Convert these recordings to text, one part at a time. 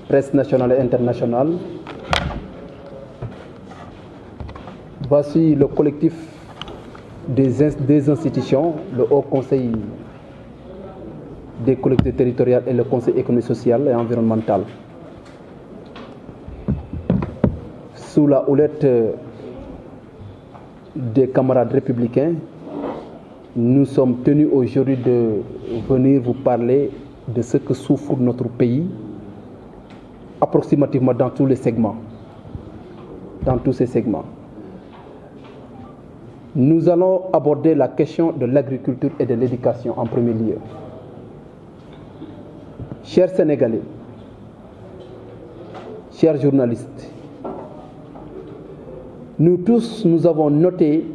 presse nationale et internationale, voici le collectif des institutions, le Haut Conseil des collectivités territoriales et le Conseil économique, social et environnemental. Sous la houlette des camarades républicains, nous sommes tenus aujourd'hui de venir vous parler de ce que souffre notre pays, approximativement dans tous les segments. Dans tous ces segments. Nous allons aborder la question de l'agriculture et de l'éducation en premier lieu. Chers Sénégalais, chers journalistes, nous tous, nous avons noté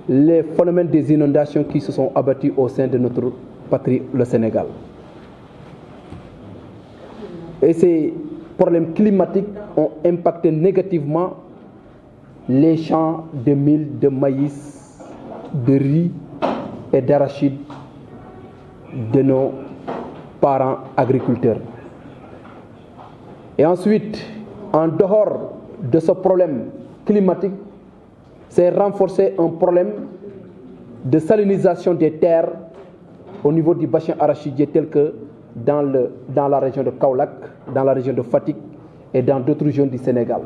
les phénomènes des inondations qui se sont abattus au sein de notre patrie, le Sénégal. Et ces problèmes climatiques ont impacté négativement les champs de mil, de maïs, de riz et d'arachide de nos parents agriculteurs. Et ensuite, en dehors de ce problème climatique, c'est renforcé un problème de salinisation des terres au niveau du bassin arachidier tel que dans la région de Kaolack, dans la région de Fatick et dans d'autres régions du Sénégal.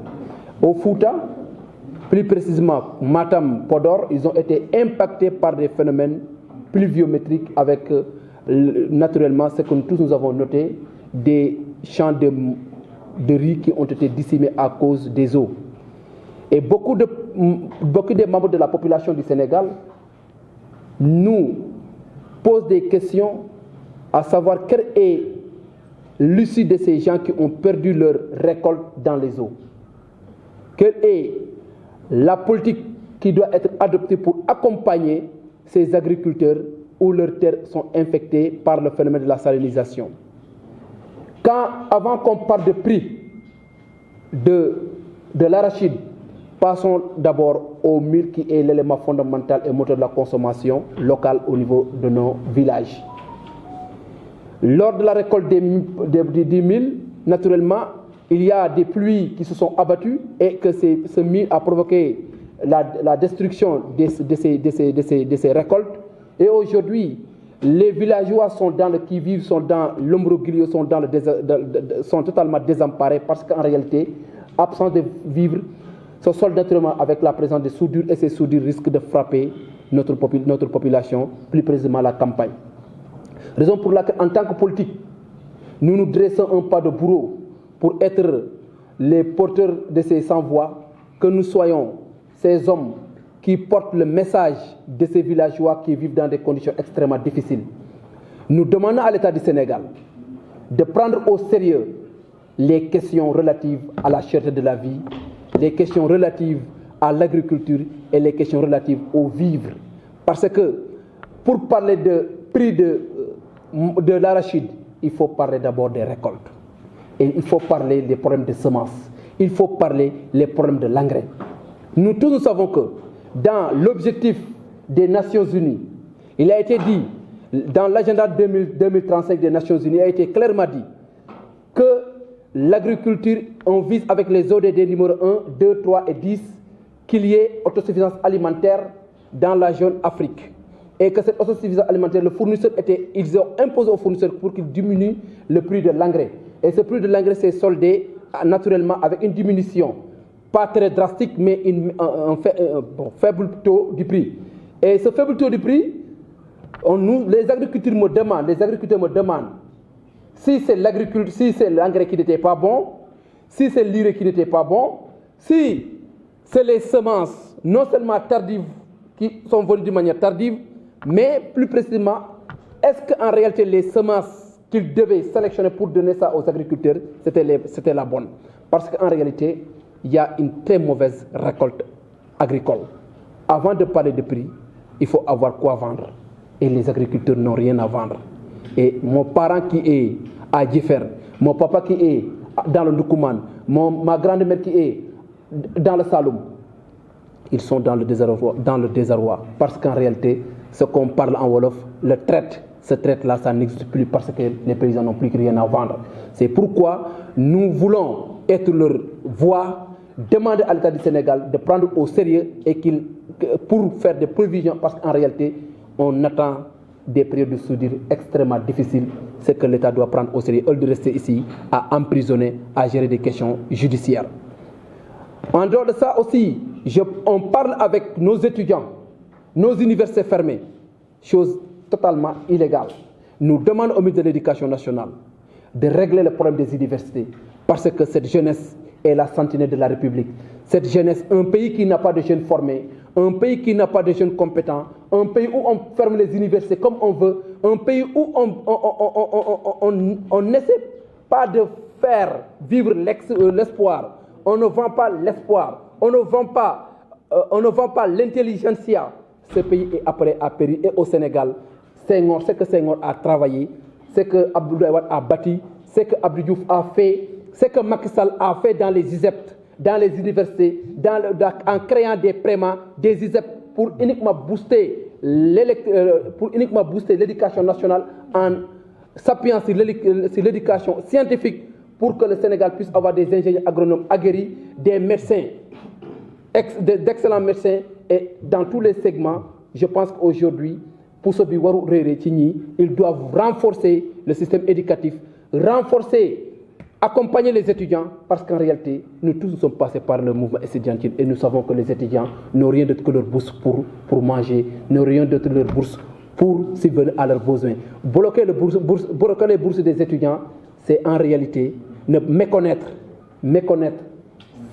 Au Fouta, plus précisément Matam, Podor, ils ont été impactés par des phénomènes pluviométriques avec naturellement ce que nous tous nous avons noté, des champs de riz qui ont été décimés à cause des eaux. Et beaucoup des membres de la population du Sénégal nous posent des questions à savoir quelle est l'issue de ces gens qui ont perdu leur récolte dans les eaux. Quelle est la politique qui doit être adoptée pour accompagner ces agriculteurs où leurs terres sont infectées par le phénomène de la salinisation. Avant qu'on parle de prix de l'arachide, passons d'abord au mil qui est l'élément fondamental et moteur de la consommation locale au niveau de nos villages. Lors de la récolte des mil, naturellement, il y a des pluies qui se sont abattues et que ce mil a provoqué la destruction de ces récoltes. Et aujourd'hui, les villageois sont dans le qui-vive, sont dans l'ombroglio, sont totalement désemparés parce qu'en réalité, absence de vivres, se solde naturellement avec la présence de soudures et ces soudures risquent de frapper notre population, plus précisément la campagne. Raison pour laquelle, en tant que politique, nous nous dressons un pas de bourreau pour être les porteurs de ces sans-voix, que nous soyons ces hommes qui portent le message de ces villageois qui vivent dans des conditions extrêmement difficiles. Nous demandons à l'État du Sénégal de prendre au sérieux les questions relatives à la cherté de la vie, les questions relatives à l'agriculture et les questions relatives aux vivres. Parce que pour parler de prix de l'arachide, il faut parler d'abord des récoltes. Et il faut parler des problèmes de semences. Il faut parler des problèmes de l'engrais. Nous tous nous savons que dans l'objectif des Nations Unies, il a été dit, dans l'agenda 2035 des Nations Unies, il a été clairement dit que l'agriculture, on vise avec les ODD numéro 1, 2, 3 et 10, qu'il y ait autosuffisance alimentaire dans la zone Afrique. Et que cette autosuffisance alimentaire, ils ont imposé aux fournisseurs pour qu'ils diminuent le prix de l'engrais. Et ce prix de l'engrais s'est soldé naturellement avec une diminution, pas très drastique, mais un faible taux du prix. Et ce faible taux du prix, les agriculteurs me demandent si c'est l'agriculture, si c'est l'engrais qui n'était pas bon, si c'est l'urée qui n'était pas bon, si c'est les semences non seulement tardives qui sont venues d'une manière tardive, mais plus précisément, est-ce qu'en réalité les semences qu'ils devaient sélectionner pour donner ça aux agriculteurs, c'était la bonne? Parce qu'en réalité, il y a une très mauvaise récolte agricole. Avant de parler de prix, il faut avoir quoi vendre. Et les agriculteurs n'ont rien à vendre. Et mon parent qui est à Djifer, mon papa qui est dans le Ndoukoumane, ma grand-mère qui est dans le Saloum, ils sont dans le désarroi. Parce qu'en réalité, ce qu'on parle en Wolof, le traite, ce traite-là, ça n'existe plus parce que les paysans n'ont plus rien à vendre. C'est pourquoi nous voulons être leur voix, demander à l'État du Sénégal de prendre au sérieux et pour faire des prévisions, parce qu'en réalité, on attend des périodes de soudure extrêmement difficiles, c'est que l'État doit prendre au sérieux, au lieu de rester ici à emprisonner, à gérer des questions judiciaires. En dehors de ça aussi, on parle avec nos étudiants, nos universités fermées, chose totalement illégale. Nous demandons au ministre de l'Éducation nationale de régler le problème des universités, parce que cette jeunesse est la sentinelle de la République. Cette jeunesse, un pays qui n'a pas de jeunes formés, un pays qui n'a pas de jeunes compétents, un pays où on ferme les universités comme on veut, un pays où on n'essaie pas de faire vivre l'espoir. On ne vend pas l'espoir, on ne vend pas l'intelligentsia. Ce pays est appelé à périr. Et au Sénégal, ce que Senghor a travaillé, ce que Abdoulaye Wade a bâti, ce que Abdou Diouf a fait, ce que Macky Sall a fait dans les ISEP, dans les universités, en créant des prémats, des ISEP pour uniquement booster l'éducation nationale, en s'appuyant sur l'éducation scientifique pour que le Sénégal puisse avoir des ingénieurs agronomes aguerris, des médecins, d'excellents médecins, et dans tous les segments, je pense qu'aujourd'hui, pour ce ils doivent renforcer le système éducatif, accompagner les étudiants, parce qu'en réalité, nous tous sommes passés par le mouvement estudiantil et nous savons que les étudiants n'ont rien d'autre que leur bourse pour manger, n'ont rien d'autre que leur bourse pour subvenir à leurs besoins. Bloquer les bourses des étudiants, c'est en réalité méconnaître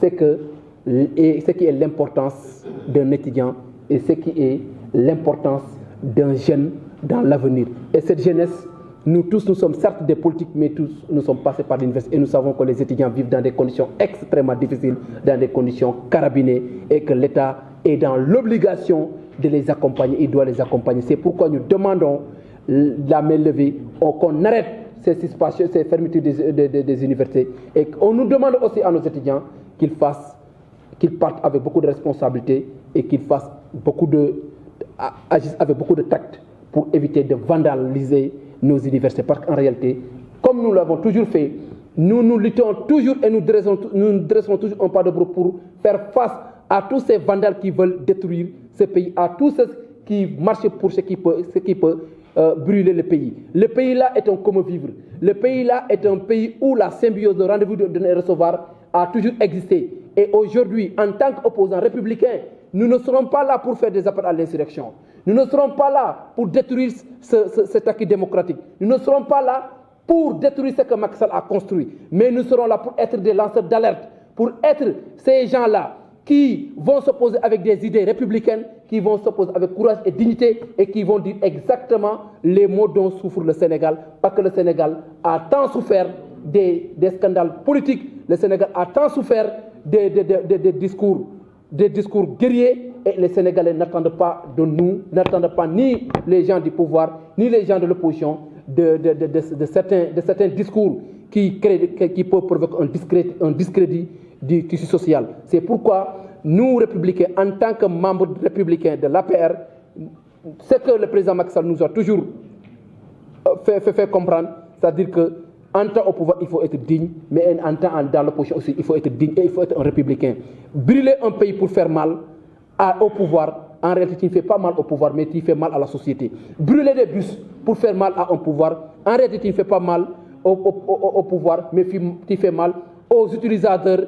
ce qui est l'importance d'un étudiant et ce qui est l'importance d'un jeune dans l'avenir. Et cette jeunesse, nous tous, nous sommes certes des politiques, mais tous, nous sommes passés par l'université et nous savons que les étudiants vivent dans des conditions extrêmement difficiles, dans des conditions carabinées, et que l'État est dans l'obligation de les accompagner, il doit les accompagner. C'est pourquoi nous demandons la main levée, qu'on arrête ces fermetures des universités, et qu'on nous demande aussi à nos étudiants qu'ils partent avec beaucoup de responsabilité et qu'ils agissent avec beaucoup de tact pour éviter de vandaliser nos universités. Parce qu'en réalité, comme nous l'avons toujours fait, nous luttons toujours et nous dressons toujours un pas de groupe pour faire face à tous ces vandales qui veulent détruire ce pays, à tous ceux qui marchent pour ce qui peut brûler le pays. Le pays-là est un commun vivre. Le pays-là est un pays où la symbiose, le rendez-vous de donner et recevoir a toujours existé. Et aujourd'hui, en tant qu'opposants républicains, nous ne serons pas là pour faire des appels à l'insurrection. Nous ne serons pas là pour détruire cet acquis démocratique. Nous ne serons pas là pour détruire ce que Macky Sall a construit. Mais nous serons là pour être des lanceurs d'alerte, pour être ces gens-là qui vont s'opposer avec des idées républicaines, qui vont s'opposer avec courage et dignité et qui vont dire exactement les mots dont souffre le Sénégal. Parce que le Sénégal a tant souffert des scandales politiques, le Sénégal a tant souffert des discours guerriers, et les Sénégalais n'attendent pas de nous, n'attendent pas ni les gens du pouvoir, ni les gens de l'opposition, de certains discours qui peuvent provoquer un discrédit du tissu social. C'est pourquoi nous, républicains, en tant que membres républicains de l'APR, ce que le président Macky Sall nous a toujours fait comprendre, c'est-à-dire que en temps au pouvoir, il faut être digne, mais en temps dans l'opposition aussi, il faut être digne et il faut être un républicain. Brûler un pays pour faire mal au pouvoir, en réalité, tu ne fais pas mal au pouvoir, mais tu fais mal à la société. Brûler des bus pour faire mal à un pouvoir, en réalité, tu ne fais pas mal au pouvoir, mais tu fais mal aux utilisateurs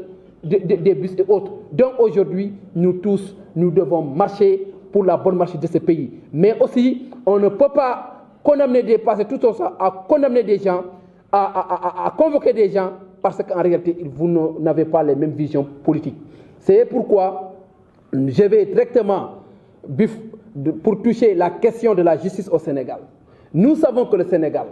des bus et autres. Donc aujourd'hui, nous tous, nous devons marcher pour la bonne marche de ce pays. Mais aussi, on ne peut pas passer tout ça à condamner des gens, à convoquer des gens, parce qu'en réalité, vous n'avez pas les mêmes visions politiques. C'est pourquoi je vais directement pour toucher la question de la justice au Sénégal. Nous savons que le Sénégal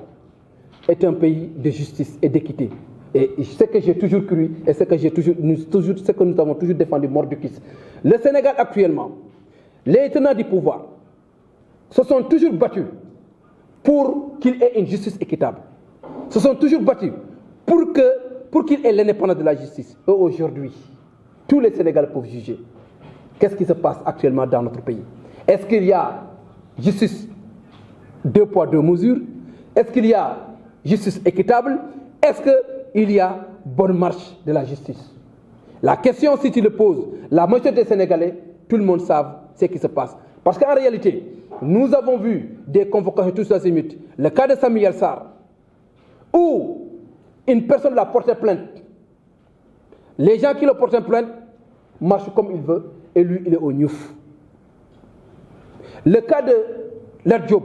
est un pays de justice et d'équité. Et ce que j'ai toujours cru et ce que nous avons toujours défendu mordicus. Le Sénégal actuellement, les tenants du pouvoir se sont toujours battus pour qu'il ait une justice équitable. Se sont toujours battus pour qu'il ait l'indépendance de la justice. Et aujourd'hui, tous les Sénégalais peuvent juger. Qu'est-ce qui se passe actuellement dans notre pays? Est-ce qu'il y a justice deux poids, deux mesures? Est-ce qu'il y a justice équitable? Est-ce qu'il y a bonne marche de la justice? La question, si tu le poses, la majorité des Sénégalais, tout le monde sait ce qui se passe. Parce qu'en réalité, nous avons vu des convocations tous azimuts. Le cas de Samuel Sarr, où une personne l'a porté plainte. Les gens qui le portent plainte marchent comme il veut et lui, il est au Niouf. Le cas de Lat Diop,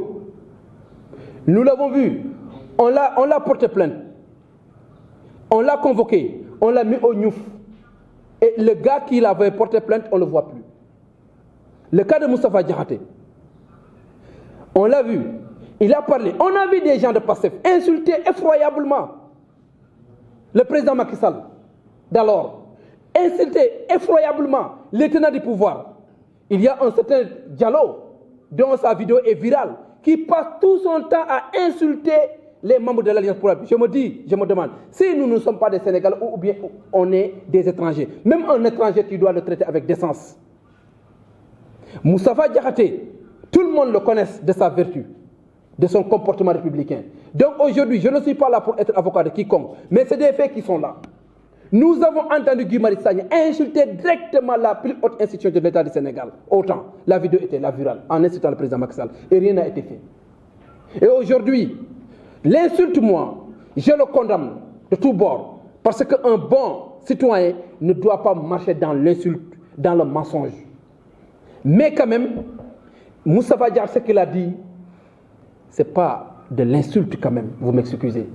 nous l'avons vu, on l'a porté plainte, on l'a convoqué, on l'a mis au Niouf. Et le gars qui l'avait porté plainte, on ne le voit plus. Le cas de Moustapha Diakhaté, on l'a vu, il a parlé. On a vu des gens de Pastef insulter effroyablement le président Macky Sall d'alors, insulter effroyablement les tenants du pouvoir. Il y a un certain Diallo, dont sa vidéo est virale, qui passe tout son temps à insulter les membres de l'Alliance pour la paix. Je me demande, si nous ne sommes pas des Sénégalais ou bien on est des étrangers, même un étranger, tu dois le traiter avec décence. Moustapha Diakhaté, tout le monde le connaît de sa vertu, de son comportement républicain. Donc aujourd'hui, je ne suis pas là pour être avocat de quiconque, mais c'est des faits qui sont là. Nous avons entendu Guy Marius Sagna insulter directement la plus haute institution de l'État du Sénégal. Autant, la vidéo était la virale, en insultant le président Macky Sall, et rien n'a été fait. Et aujourd'hui, l'insulte, moi, je le condamne de tous bords, parce qu'un bon citoyen ne doit pas marcher dans l'insulte, dans le mensonge. Mais quand même, Moustapha Diakhaté, ce qu'il a dit, ce n'est pas de l'insulte quand même, vous m'excusez.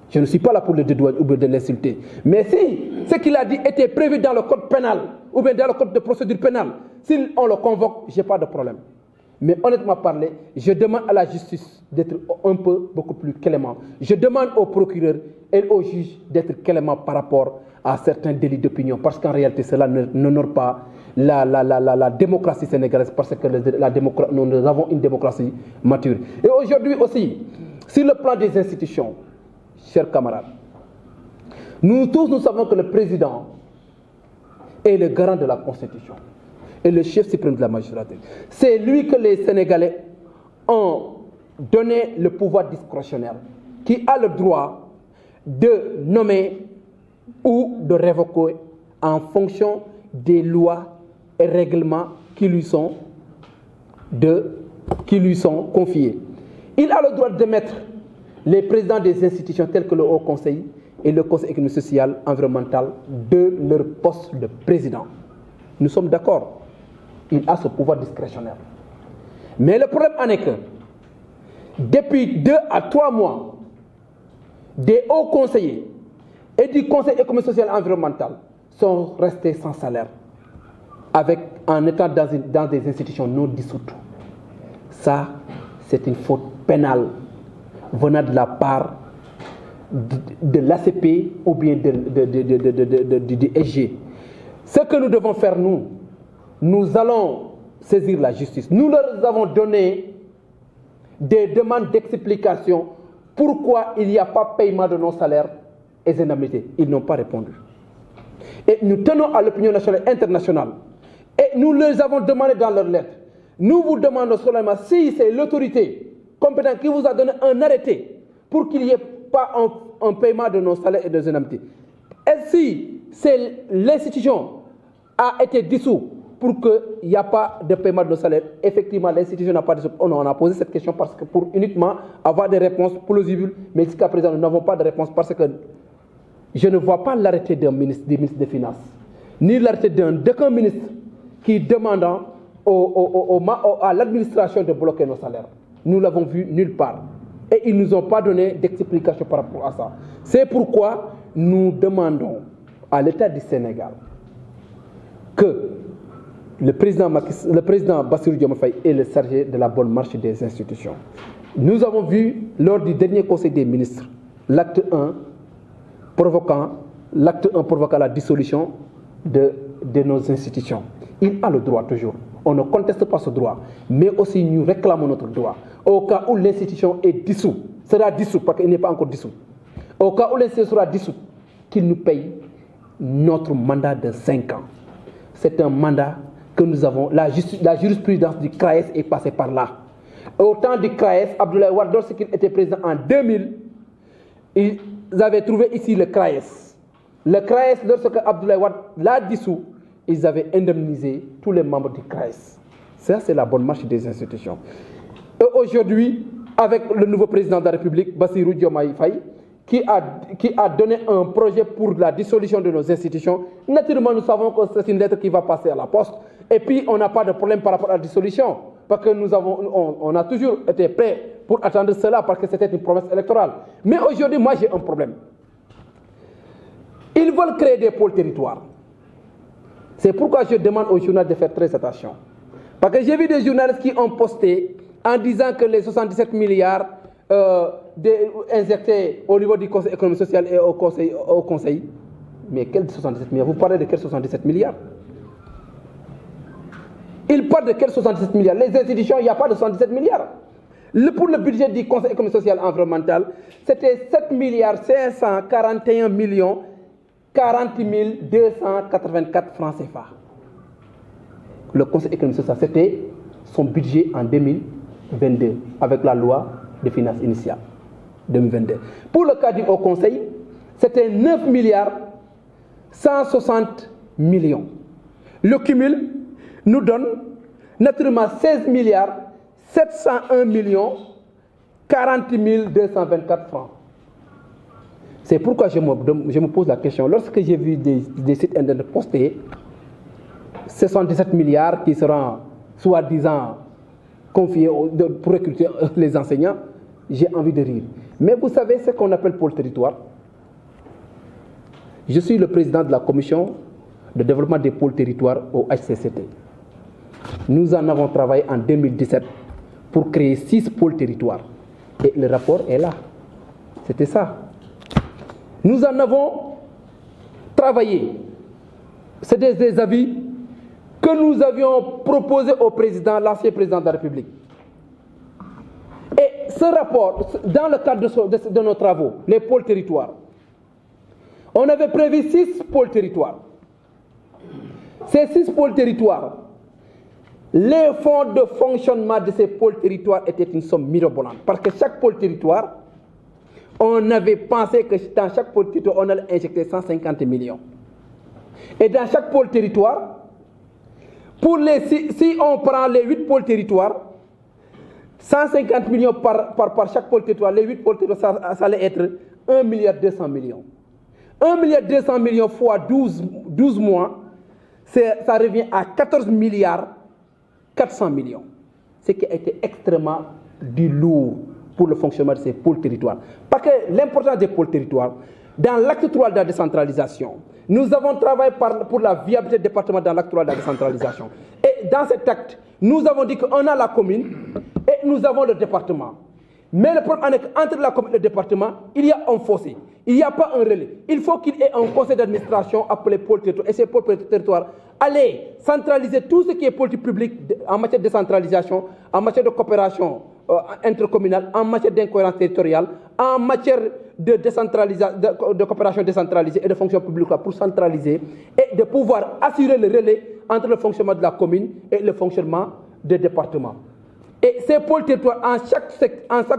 Je ne suis pas là pour le dédouaner ou de l'insulter. Mais si ce qu'il a dit était prévu dans le code pénal ou bien dans le code de procédure pénale, si on le convoque, je n'ai pas de problème. Mais honnêtement parlé, je demande à la justice d'être beaucoup plus clément. Je demande au procureur et au juge d'être clément par rapport à certains délits d'opinion. Parce qu'en réalité, cela n'honore pas la démocratie sénégalaise, parce que nous avons une démocratie mature. Et aujourd'hui aussi, sur le plan des institutions, chers camarades, nous tous nous savons que le président est le garant de la Constitution et le chef suprême de la magistrature. C'est lui que les Sénégalais ont donné le pouvoir discrétionnaire, qui a le droit de nommer ou de révoquer en fonction des lois et règlements qui lui sont confiés. Il a le droit de mettre les présidents des institutions telles que le Haut Conseil et le Conseil économique, social, environnemental de leur poste de président. Nous sommes d'accord. Il a ce pouvoir discrétionnaire. Mais le problème en est que depuis 2 à 3 mois, des hauts conseillers et du Conseil économique, social et environnemental sont restés sans salaire, en étant dans des institutions non dissoutes. Ça, c'est une faute pénale venant de la part de l'ACP ou bien du SG. Ce que nous devons faire, nous allons saisir la justice. Nous leur avons donné des demandes d'explication pourquoi il n'y a pas paiement de nos salaires et des indemnités. Ils n'ont pas répondu. Et nous tenons à l'opinion nationale et internationale. Et nous leur avons demandé dans leur lettre. Nous vous demandons solennellement si c'est l'autorité compétente qui vous a donné un arrêté pour qu'il n'y ait pas un paiement de nos salaires et des indemnités. Et si l'institution a été dissoute pour qu'il n'y ait pas de paiement de nos salaires, effectivement l'institution n'a pas dissous. On a posé cette question parce que pour uniquement avoir des réponses plausibles, mais jusqu'à présent nous n'avons pas de réponse parce que je ne vois pas l'arrêté des ministres des Finances, ni l'arrêté d'aucun ministre qui demande à l'administration de bloquer nos salaires. Nous l'avons vu nulle part. Et ils ne nous ont pas donné d'explication par rapport à ça. C'est pourquoi nous demandons à l'État du Sénégal que le président Bassirou Diomaye Faye est le chargé de la bonne marche des institutions. Nous avons vu lors du dernier Conseil des ministres l'acte 1 provoquant la dissolution de nos institutions. Il a le droit toujours. On ne conteste pas ce droit, mais aussi nous réclamons notre droit. Au cas où l'institution sera dissoute, parce qu'elle n'est pas encore dissoute. Au cas où l'institution sera dissoute, qu'il nous paye notre mandat de 5 ans. C'est un mandat que nous avons. La jurisprudence du CRAES est passée par là. au temps du CRAES, Abdoulaye Wade, lorsqu'il était président en 2000, ils avaient trouvé ici le CRAES. Le CRAES, lorsque Abdoulaye Wade l'a dissous, ils avaient indemnisé tous les membres du CRAES. Ça, c'est la bonne marche des institutions. Et aujourd'hui, avec le nouveau président de la République, Bassirou Diomaye Faye, qui a donné un projet pour la dissolution de nos institutions, naturellement, nous savons que c'est une lettre qui va passer à la poste. Et puis, on n'a pas de problème par rapport à la dissolution, parce que on a toujours été prêts pour attendre cela, parce que c'était une promesse électorale. Mais aujourd'hui, moi, j'ai un problème. Ils veulent créer des pôles territoires. C'est pourquoi je demande aux journalistes de faire très attention. Parce que j'ai vu des journalistes qui ont posté en disant que les 77 milliards injectés au niveau du Conseil économique social et au Conseil. Mais quels 77 milliards? Vous parlez de quels 77 milliards? Ils parlent de quels 77 milliards? Les institutions, il n'y a pas de 77 milliards. Pour le budget du Conseil économique social et environnemental, c'était 7 milliards 541 millions 40 284 francs CFA. Le Conseil économique social, c'était son budget en 2022, avec la loi de finances initiale 2022. Pour le cas du Haut Conseil, c'était 9 milliards 160 millions. Le cumul nous donne naturellement 16 milliards 701 millions 40 224 francs. C'est pourquoi je me pose la question. Lorsque j'ai vu des sites internet postés 77 milliards qui seront soi-disant confiés pour recruter les enseignants, j'ai envie de rire. Mais vous savez ce qu'on appelle pôle territoire? Je suis le président de la commission de développement des pôles territoires au HCCT. Nous en avons travaillé en 2017 pour créer 6 pôles territoires. Et le rapport est là. C'était ça. Nous en avons travaillé. C'était des avis que nous avions proposés au président, l'ancien président de la République. Et ce rapport, dans le cadre de nos travaux, les pôles territoires, on avait prévu 6 pôles territoires. Ces 6 pôles territoires, les fonds de fonctionnement de ces pôles territoires étaient une somme mirobolante. Parce que chaque pôle territoire, on avait pensé que dans chaque pôle territoire, on allait injecter 150 millions. Et dans chaque pôle territoire, si on prend les 8 pôles territoires, 150 millions par chaque pôle territoire, les 8 pôles territoires, ça allait être 1 milliard 200 millions. 1 milliard 200 millions fois 12 mois, ça revient à 14 milliards 400 millions. Ce qui a été extrêmement du lourd pour le fonctionnement de ces pôles territoires. Parce que l'importance des pôles territoires, dans l'acte 3 de la décentralisation, nous avons travaillé pour la viabilité du département dans l'acte 3 de la décentralisation. Et dans cet acte, nous avons dit qu'on a la commune et nous avons le département. Mais le problème est qu'entre la commune et le département, il y a un fossé. Il n'y a pas un relais. Il faut qu'il y ait un conseil d'administration appelé pôle territoire. Et ces pôles territoires allaient centraliser tout ce qui est politique publique en matière de décentralisation, en matière de coopération intercommunale, en matière d'incohérence territoriale, en matière de coopération décentralisée et de fonction publique pour centraliser et de pouvoir assurer le relais entre le fonctionnement de la commune et le fonctionnement des départements. Et ces pôles territoires, en chaque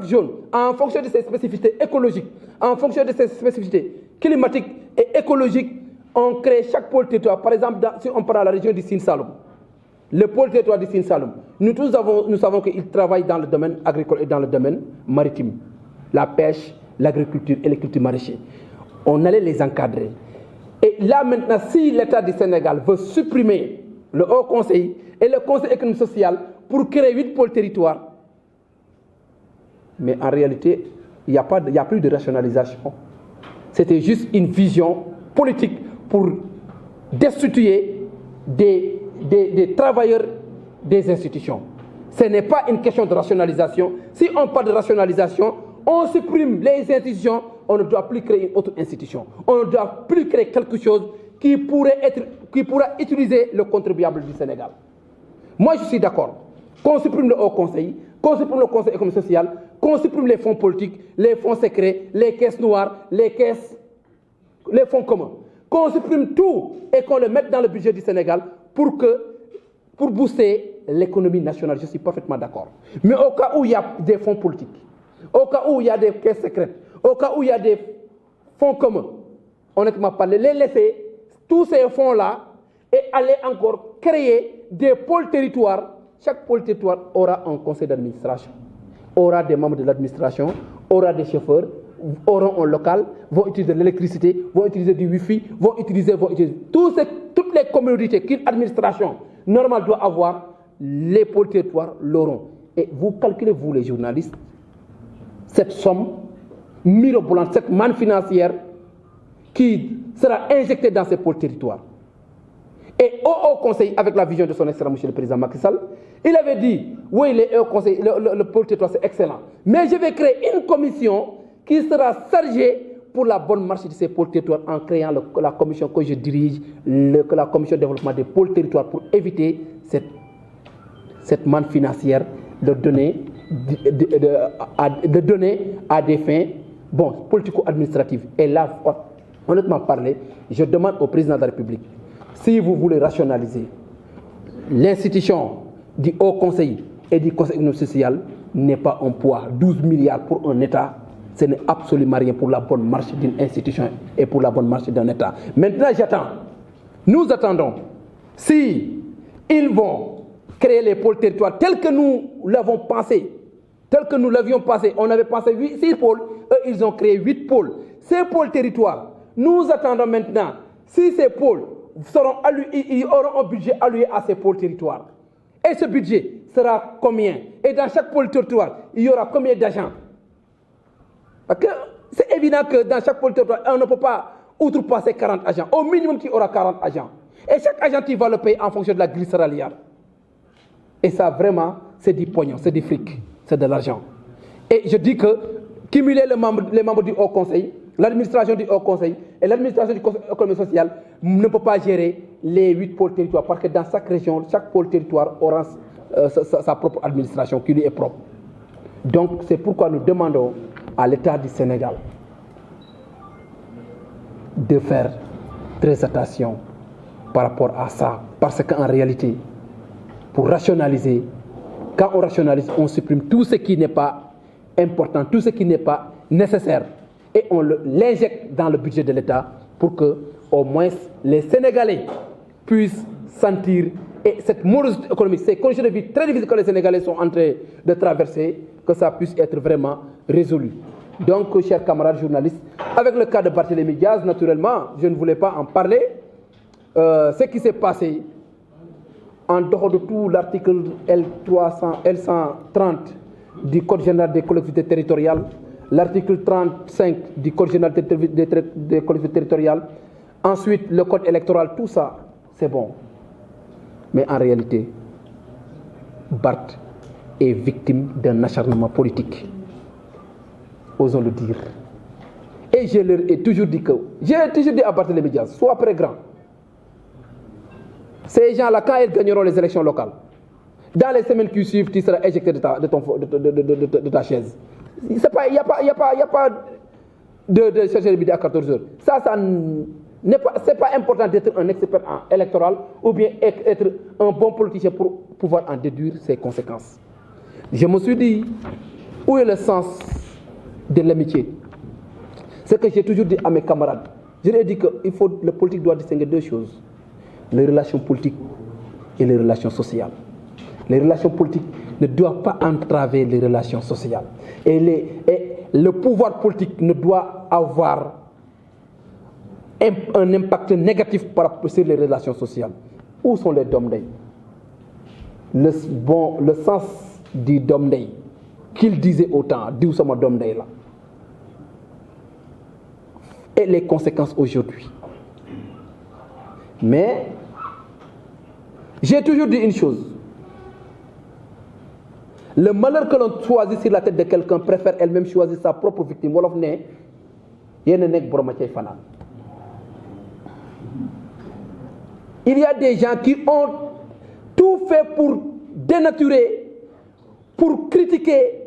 zone, en fonction de ses spécificités écologiques, en fonction de ses spécificités climatiques et écologiques, on crée chaque pôle territoire. Par exemple, si on prend la région du Sine Saloum, le pôle territoire du Sine Saloum, nous savons qu'ils travaillent dans le domaine agricole et dans le domaine maritime, la pêche, l'agriculture et les cultures maraîchers. On allait les encadrer. Et là maintenant, si l'État du Sénégal veut supprimer le Haut Conseil et le Conseil économique et social pour créer 8 pôles territoires, mais en réalité, il n'y a plus de rationalisation. C'était juste une vision politique pour destituer des travailleurs des institutions. Ce n'est pas une question de rationalisation. Si on parle de rationalisation, on supprime les institutions, on ne doit plus créer une autre institution. On ne doit plus créer quelque chose qui pourra utiliser le contribuable du Sénégal. Moi, je suis d'accord. Qu'on supprime le Haut Conseil, qu'on supprime le Conseil économique et social, qu'on supprime les fonds politiques, les fonds secrets, les caisses noires, les fonds communs. Qu'on supprime tout et qu'on le mette dans le budget du Sénégal pour que pour booster l'économie nationale, je suis parfaitement d'accord. Mais au cas où il y a des fonds politiques, au cas où il y a des caisses secrètes, au cas où il y a des fonds communs, honnêtement parlé, les laisser tous ces fonds-là et aller encore créer des pôles territoires. Chaque pôle territoire aura un conseil d'administration, aura des membres de l'administration, aura des chauffeurs, auront un local, vont utiliser de l'électricité, vont utiliser du wifi, vont utiliser toutes les communautés qu'une administration normale doit avoir, les pôles territoires l'auront. Et vous calculez, vous les journalistes, cette somme mirobolante, cette manne financière qui sera injectée dans ces pôles territoires. Et au Haut Conseil, avec la vision de son excellent monsieur le président Macky Sall, il avait dit, oui, le pôle territoire c'est excellent, mais je vais créer une commission qui sera chargée pour la bonne marche de ces pôles territoires en créant la commission que je dirige, la commission de développement des pôles territoires pour éviter cette manne financière de donner à des fins politico-administratives. Et là, honnêtement parlé, je demande au président de la République, si vous voulez rationaliser l'institution du Haut Conseil et du Conseil économique social, n'est pas un poids. 12 milliards pour un État, ce n'est absolument rien pour la bonne marche d'une institution et pour la bonne marche d'un État. Maintenant, nous attendons, si ils vont créer les pôles territoires tels que nous l'avons pensé, on avait pensé 6 pôles, eux ils ont créé 8 pôles. Ces pôles territoires, nous attendons maintenant, si ces pôles ils auront un budget alloué à ces pôles territoires. Et ce budget sera combien? Et dans chaque pôle territoire, il y aura combien d'agents? Parce que c'est évident que dans chaque pôle territoire, on ne peut pas outrepasser 40 agents. Au minimum, il y aura 40 agents. Et chaque agent, tu vas le payer en fonction de la grille salariale. Et ça, vraiment, c'est du pognon, c'est du fric, c'est de l'argent. Et je dis que cumuler les membres du Haut Conseil, l'administration du Haut Conseil et l'administration du Conseil économique et social ne peut pas gérer les 8 pôles territoires parce que dans chaque région, chaque pôle territoire aura sa propre administration qui lui est propre. Donc c'est pourquoi nous demandons à l'État du Sénégal de faire très attention par rapport à ça. Parce qu'en réalité, pour rationaliser, quand on rationalise, on supprime tout ce qui n'est pas important, tout ce qui n'est pas nécessaire. Et on l'injecte dans le budget de l'État pour que, au moins, les Sénégalais puissent sentir, et cette morosité économique, ces conditions de vie très difficiles que les Sénégalais sont en train de traverser, que ça puisse être vraiment résolu. Donc, chers camarades journalistes, avec le cas de Barthélémy Diaz, naturellement, je ne voulais pas en parler. Ce qui s'est passé, en dehors de tout l'article L130 du Code général des collectivités territoriales, l'article 35 du Code général des collectivités territoriales, ensuite le Code électoral, tout ça, c'est bon. Mais en réalité, Barth est victime d'un acharnement politique. Osons le dire. Et je leur ai toujours dit à Barthélémy Diaz, sois très grand. Ces gens-là, quand ils gagneront les élections locales, dans les semaines qui suivent, tu seras éjecté de ta chaise. Il n'y a pas de chercher le budget à 14 heures. C'est pas important d'être un expert en électoral ou bien être un bon politicien pour pouvoir en déduire ses conséquences. Je me suis dit, où est le sens de l'amitié? C'est que j'ai toujours dit à mes camarades. Je leur ai dit que le politique doit distinguer deux choses. Les relations politiques et les relations sociales. Les relations politiques ne doivent pas entraver les relations sociales. Et le pouvoir politique ne doit avoir un impact négatif sur les relations sociales. Où sont les Domdey? Le sens du Domdey qu'il disait autant, d'où sont mes Domdey là? Et les conséquences aujourd'hui. Mais j'ai toujours dit une chose. Le malheur que l'on choisit sur la tête de quelqu'un préfère elle-même choisir sa propre victime. Il y a des gens qui ont tout fait pour dénaturer, pour critiquer,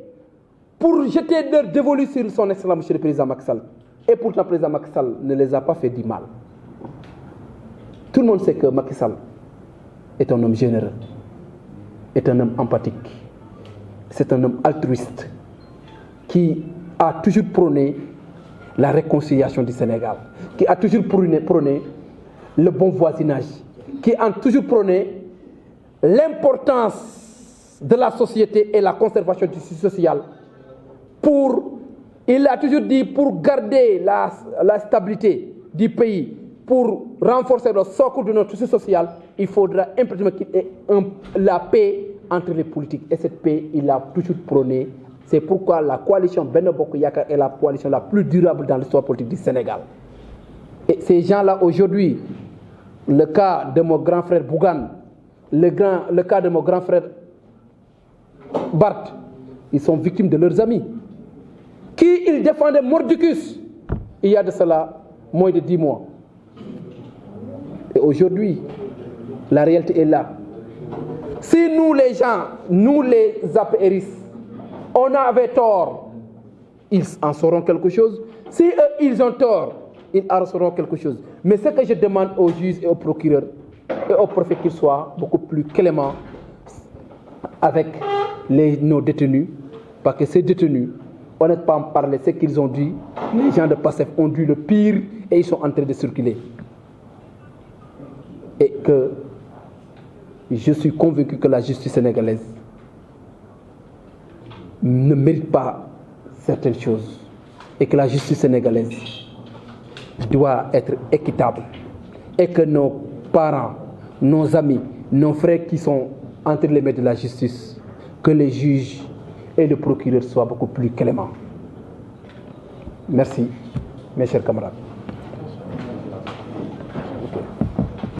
pour jeter leur dévolu sur son excellent monsieur le président Macky Sall. Et pourtant, le président Macky Sall ne les a pas fait du mal. Tout le monde sait que Macky Sall est un homme généreux. est un homme empathique, c'est un homme altruiste qui a toujours prôné la réconciliation du Sénégal, qui a toujours prôné le bon voisinage, qui a toujours prôné l'importance de la société et la conservation du tissu social. Il a toujours dit, pour garder la stabilité du pays, pour renforcer le socle de notre tissu social, il faudra impérativement qu'il y ait la paix entre les politiques. Et cette paix, il a toujours prôné. C'est pourquoi la coalition Benno Bokk Yakaar est la coalition la plus durable dans l'histoire politique du Sénégal. Et ces gens-là, aujourd'hui, le cas de mon grand frère Bougane, le cas de mon grand frère Barth, ils sont victimes de leurs amis. Qui ils défendaient mordicus il y a de cela moins de 10 mois. Et aujourd'hui, la réalité est là. Si nous les gens, nous les apéristes, on avait tort, ils en sauront quelque chose. Si eux, ils ont tort, ils en sauront quelque chose. Mais ce que je demande aux juges et aux procureurs et aux préfets qu'ils soient beaucoup plus cléments avec nos détenus, parce que ces détenus, honnêtement parler, ce qu'ils ont dit, les gens de PASTEF ont dit le pire et ils sont en train de circuler. Et que je suis convaincu que la justice sénégalaise ne mérite pas certaines choses et que la justice sénégalaise doit être équitable et que nos parents, nos amis, nos frères qui sont entre les mains de la justice, que les juges et le procureur soient beaucoup plus cléments. Merci, mes chers camarades.